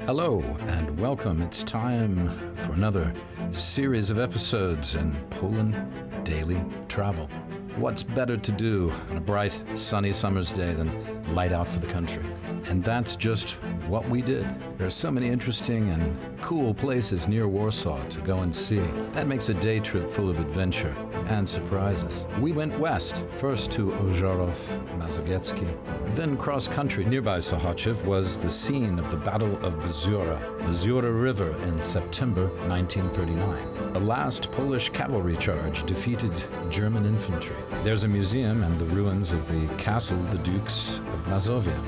Hello and welcome. It's time for another series of episodes in Poland Daily Travel. What's better to do on a bright, sunny summer's day than light out for the country? And that's just what we did. There are so many interesting and cool places near Warsaw to go and see. That makes a day trip full of adventure and surprises. We went west, first to Ożarów Mazowiecki, then cross-country. Nearby Sochaczew was the scene of the Battle of Masura River in September 1939. The last Polish cavalry charge defeated German infantry. There's a museum and the ruins of the castle of the Dukes of Mazovia.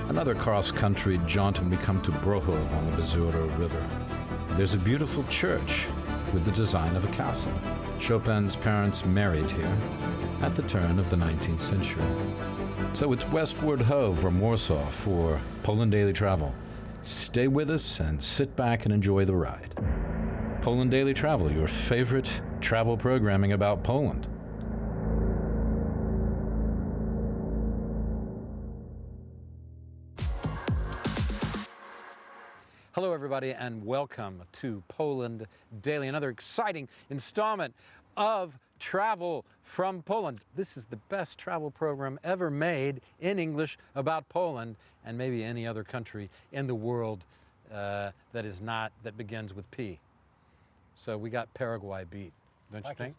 Another cross-country jaunt and we come to Brochów on the Masura River. There's a beautiful church with the design of a castle. Chopin's parents married here at the turn of the 19th century. So it's westward ho from Warsaw for Poland Daily Travel. Stay with us and sit back and enjoy the ride. Poland Daily Travel, your favorite travel programming about Poland. Hello, everybody, and welcome to Poland Daily, another exciting installment of travel from Poland. This is the best travel program ever made in English about Poland and maybe any other country in the world that begins with P. So we got Paraguay beat, don't you think?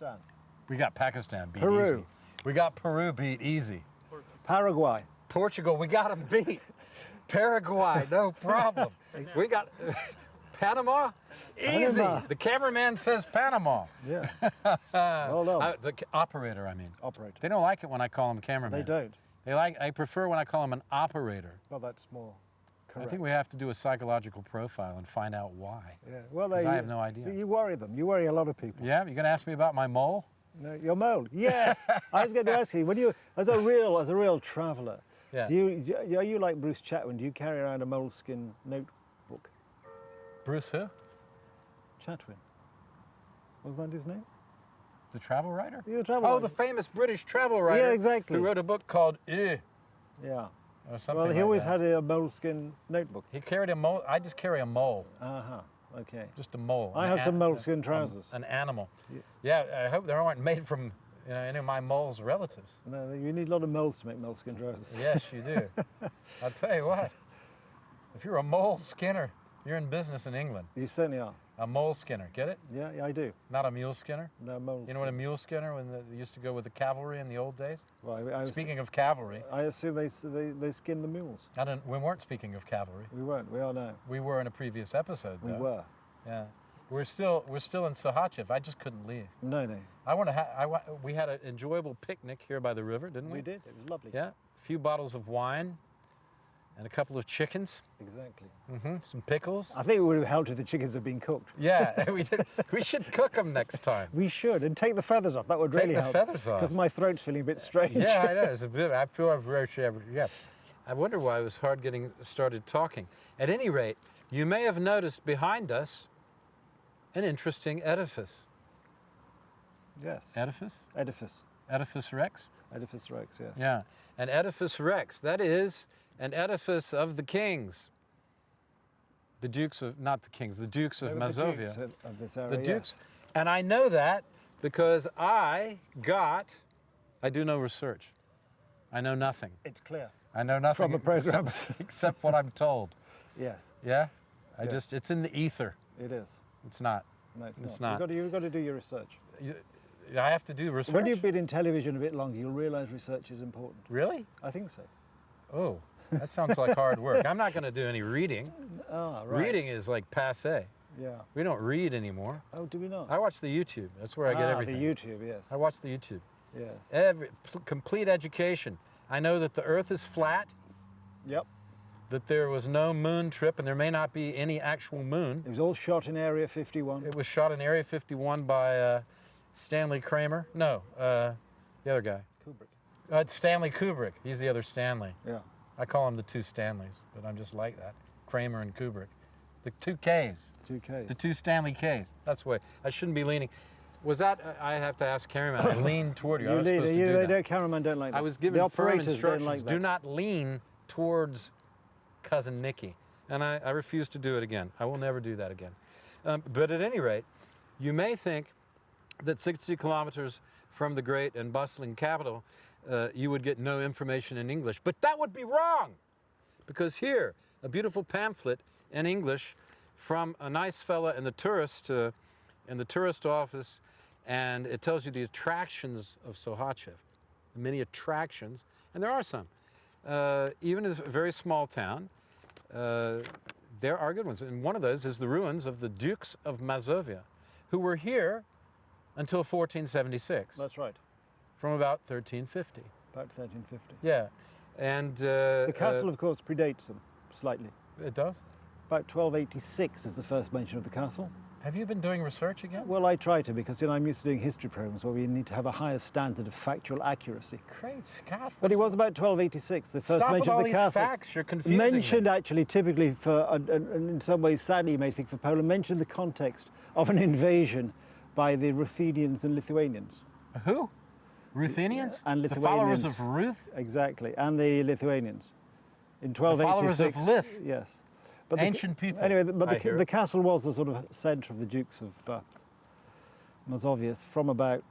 We got Pakistan beat Peru. easy. We got Peru beat easy. Paraguay. Portugal, we got them beat. Paraguay, no problem. We got Panama, easy. Panama. The cameraman says Panama. Yeah. Well done. The operator, I mean. Operator. They don't like it when I call him cameraman. They don't. I prefer when I call him an operator. Well, that's more correct. I think we have to do a psychological profile and find out why. Yeah. Well, I have no idea. You worry them. You worry a lot of people. Yeah, you're going to ask me about my mole? No, your mole. Yes. I was going to ask you, when you, as a real traveller, Yeah. are you like Bruce Chatwin? Do you carry around a moleskin notebook? Bruce who? Chatwin. Wasn't that his name? The travel writer? Yeah, the travel Oh, writer. the famous British travel writer. Yeah, exactly. Who wrote a book called Yeah. or something Well, he like always that. had a moleskin notebook. He carried a mole. I just carry a mole. Uh-huh. Okay. Just a mole. I have some moleskin trousers. An animal. Yeah. Yeah, I hope they aren't made from any of my mole's relatives. No, you need a lot of moles to make moleskin trousers. Yes, you do. I'll tell you what. If you're a mole skinner, you're in business in England. You certainly are. A mole skinner, get it? Yeah, I do. Not a mule skinner? No moles. You know what a mule skinner, when they used to go with the cavalry in the old days? Well, Speaking of cavalry, I assume they skin the mules. we weren't speaking of cavalry. We weren't. We are now. We were in a previous episode, though. We were. Yeah. We're still in Sochaczew. I just couldn't leave. No. We had an enjoyable picnic here by the river, didn't we? We did. It was lovely. Yeah. A few bottles of wine and a couple of chickens. Exactly. Some pickles. I think it would have helped if the chickens had been cooked. Yeah, we did. We should cook them next time. We should, and take the feathers off. That would Take really the help. feathers off. Because my throat's feeling a bit strange. Yeah, I know. It's a bit. I feel very yeah. I wonder why it was hard getting started talking. At any rate, you may have noticed behind us an interesting edifice. Yes. Edifice? Edifice. Edifice Rex? Edifice Rex, yes. Yeah, an edifice Rex. That is an edifice of the kings. The Dukes of, not the kings, the Dukes of They were the Mazovia. Dukes of this area, The Dukes. yes. And I know that because I do no research. I know nothing. It's clear. I know nothing From the programs. except what I'm told. Yes. Yeah? Yes. It's in the ether. It is. It's not. No, it's It's not. not. You've got to do your research. I have to do research. When you've been in television a bit longer, you'll realise research is important. Really? I think so. Oh, that sounds like hard work. I'm not going to do any reading. Ah, right. Reading is like passé. Yeah. We don't read anymore. Oh, do we not? I watch the YouTube. That's where I get everything. the YouTube, yes. I watch the YouTube. Yes. Complete education. I know that the Earth is flat, Yep. that there was no moon trip, and there may not be any actual moon. It was all shot in Area 51. It was shot in Area 51 by Stanley Kramer. No, the other guy. Kubrick. Stanley Kubrick. He's the other Stanley. Yeah. I call him the two Stanleys, but I'm just like that. Kramer and Kubrick. The two Ks. 2Ks. The two Stanley Ks. That's the way. I shouldn't be leaning. Was that, I have to ask cameraman, I leaned toward you. I was supposed to do that. Cameraman don't like that. I was given the firm operators don't instructions. like that. Do not lean towards Cousin Nicky. and I refuse to do it again. I will never do that again. But at any rate, you may think that 60 kilometers from the great and bustling capital, you would get no information in English. But that would be wrong, because here, a beautiful pamphlet in English from a nice fella in the tourist office, and it tells you the attractions of Sohachev, many attractions, and there are some. Even in a very small town, there are good ones. And one of those is the ruins of the Dukes of Mazovia, who were here until 1476. That's right. From about 1350. About 1350. Yeah. And the castle, of course, predates them slightly. It does? About 1286 is the first mention of the castle. Have you been doing research again? Well, I try to, because I'm used to doing history programs where we need to have a higher standard of factual accuracy. Great Scott! But it was about 1286, the first mention of the castle. Stop with all these facts, you're confusing mentioned me. Actually, typically for, and in some ways, sadly, you may think for Poland, mentioned the context of an invasion by the Ruthenians and Lithuanians. Who? Ruthenians? And Lithuanians. The followers of Ruth? Exactly, and the Lithuanians. In 1286. The followers of Lith? Yes. But ancient people. Anyway, the castle was the sort of centre of the Dukes of Mazovia from about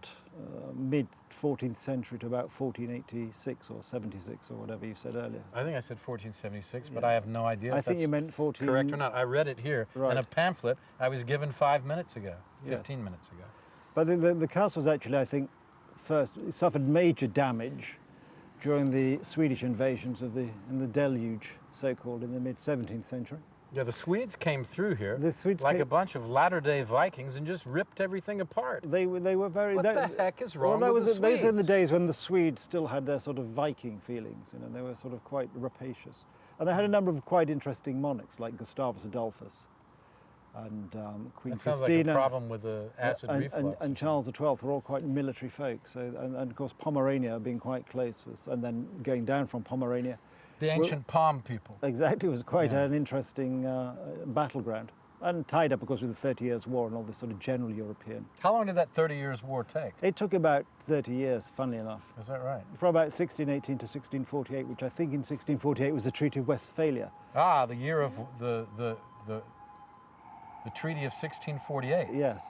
mid-14th century to about 1486 or 76 or whatever you said earlier. I think I said 1476, but I have no idea I think you meant 14... correct or not. I read it here in a pamphlet I was given 5 minutes ago, 15 minutes ago. But the castle was actually, I think, first, it suffered major damage during the Swedish invasions of the deluge, so-called, in the mid-17th century. Yeah, the Swedes came through here like a bunch of latter-day Vikings and just ripped everything apart. They were very... What the heck is wrong with the Swedes? Those were the days when the Swedes still had their sort of Viking feelings, you know, they were sort of quite rapacious. And they had a number of quite interesting monarchs, like Gustavus Adolphus and Queen that sounds Christina. Like a problem with the acid reflux. And Charles XII were all quite military folk. So, and of course Pomerania being quite close, and then going down from Pomerania. The ancient Pom people. Exactly, it was quite an interesting battleground. And tied up, of course, with the 30 Years' War and all this sort of general European. How long did that 30 Years' War take? It took about 30 years, funnily enough. Is that right? From about 1618 to 1648, which I think in 1648 was the Treaty of Westphalia. Ah, the year of the Treaty of 1648. Yes,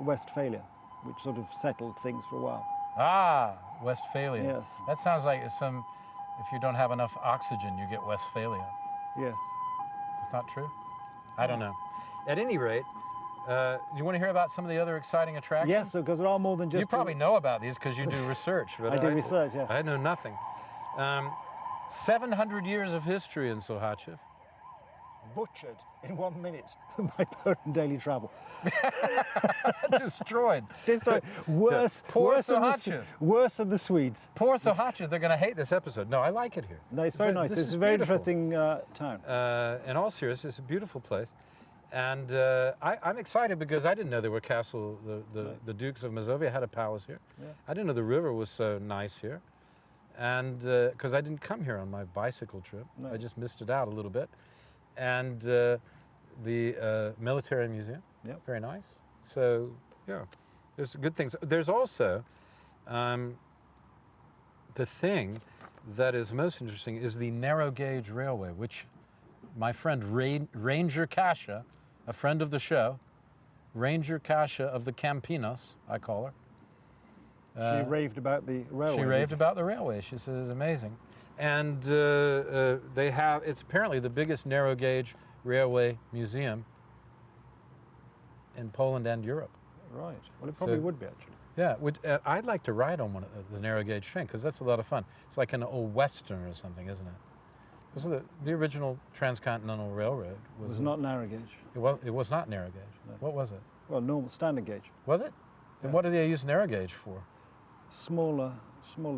Westphalia, which sort of settled things for a while. Ah, Westphalia. Yes. That sounds like some, if you don't have enough oxygen, you get Westphalia. Yes. That's not true? I don't know. At any rate, you want to hear about some of the other exciting attractions? Yes, because there are more than just... You probably know about these because you do research. But I do research, yes. I know nothing. 700 years of history in Sohachev. Butchered in 1 minute by Poland Daily Travel. Destroyed. Worse than the Swedes. Poor Sohachev, they're going to hate this episode. No, I like it here. No, it's very nice. It's a very interesting town. In all seriousness, it's a beautiful place. And I'm excited because I didn't know there were the Dukes of Mazovia had a palace here. Yeah. I didn't know the river was so nice here. And because I didn't come here on my bicycle trip. No. I just missed it out a little bit. And the military museum, very nice. So, yeah, there's good things. There's also the thing that is most interesting is the narrow gauge railway, which my friend Ranger Kasia, a friend of the show, Ranger Kasia of the Campinos, I call her. She raved about the railway. She raved about the railway. She says it's amazing. And they have, it's apparently the biggest narrow gauge railway museum in Poland and Europe. Right. Well, it probably would be, actually. Yeah. I'd like to ride on one of the narrow gauge train because that's a lot of fun. It's like an old Western or something, isn't it? Because the original transcontinental railroad was not narrow gauge. It was not narrow gauge. No. What was it? Well, normal standard gauge. Was it? Then what do they use narrow gauge for? Smaller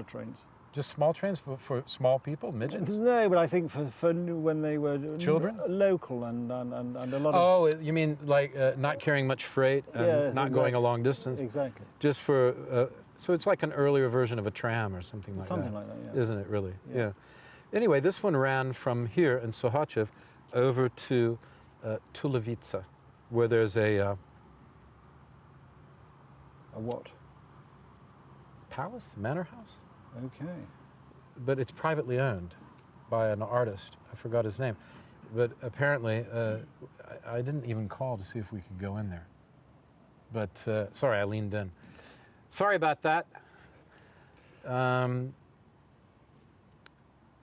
trains. Just small trains for small people, midgets? No, but I think for when they were children, local and a lot of... Oh, you mean like not carrying much freight and not going a long distance? Exactly. Just for, so it's like an earlier version of a tram or something like that. Something like that, yeah. Isn't it really? Yeah. Anyway, this one ran from here in Sohachev over to Tulevica, where there's a what? Palace? Manor house? Okay. But it's privately owned by an artist. I forgot his name. but apparently I didn't even call to see if we could go in there. But sorry, I leaned in. Sorry about that.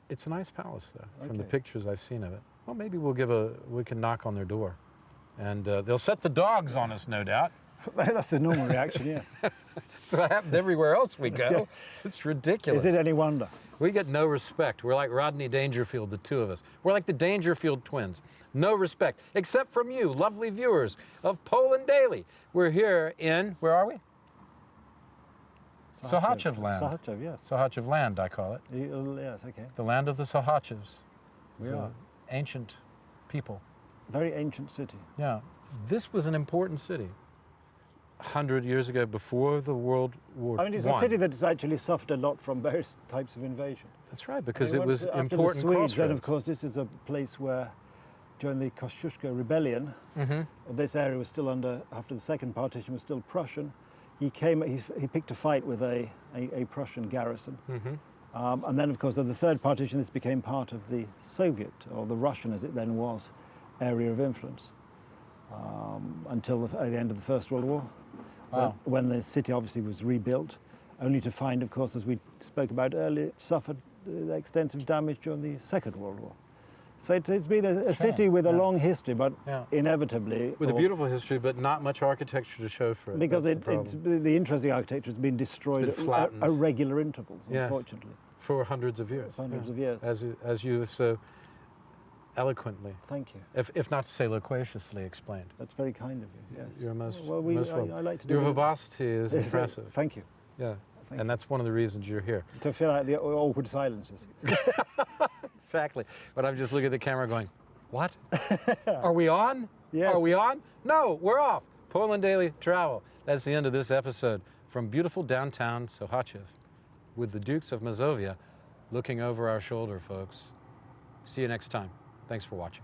It's a nice palace, though, from the pictures I've seen of it. Well, maybe we can knock on their door, and they'll set the dogs on us, no doubt. That's the normal reaction, yes. That's what happened everywhere else we go. Yeah. It's ridiculous. Is it any wonder? We get no respect. We're like Rodney Dangerfield, the two of us. We're like the Dangerfield twins. No respect, except from you, lovely viewers of Poland Daily. We're here in, where are we? Sohachev Land. Sohachev, yes. Sohachev Land, I call it. Yes, okay. The land of the Sohachevs. We are. Ancient people. Very ancient city. Yeah. This was an important city 100 years ago, before the World War I. I mean, it's a city that has actually suffered a lot from various types of invasion. That's right, because it was after important the Swedes, crossroads. then, of course, this is a place where, during the Kosciuszko rebellion, this area was still after the second partition, was still Prussian. He picked a fight with a Prussian garrison. And then, of course, at the third partition, this became part of the Soviet, or the Russian as it then was, area of influence, until the end of the First World War, when the city obviously was rebuilt, only to find, of course, as we spoke about earlier, it suffered extensive damage during the Second World War. So it's been a city with a long history, but inevitably... With a beautiful history, but not much architecture to show for it. Because the interesting architecture has been destroyed at regular intervals, unfortunately. For hundreds of years. Hundreds of years. As you have so eloquently. Thank you. If not to say loquaciously explained. That's very kind of you, yes. You're most I like to do Your verbosity is impressive. Thank you. Yeah. And that's one of the reasons you're here. To fill out the awkward silences. Exactly. But I'm just looking at the camera going, what? Are we on? Yes. Are we on? No, we're off. Poland Daily Travel. That's the end of this episode from beautiful downtown Sohachev with the Dukes of Mazovia looking over our shoulder, folks. See you next time. Thanks for watching.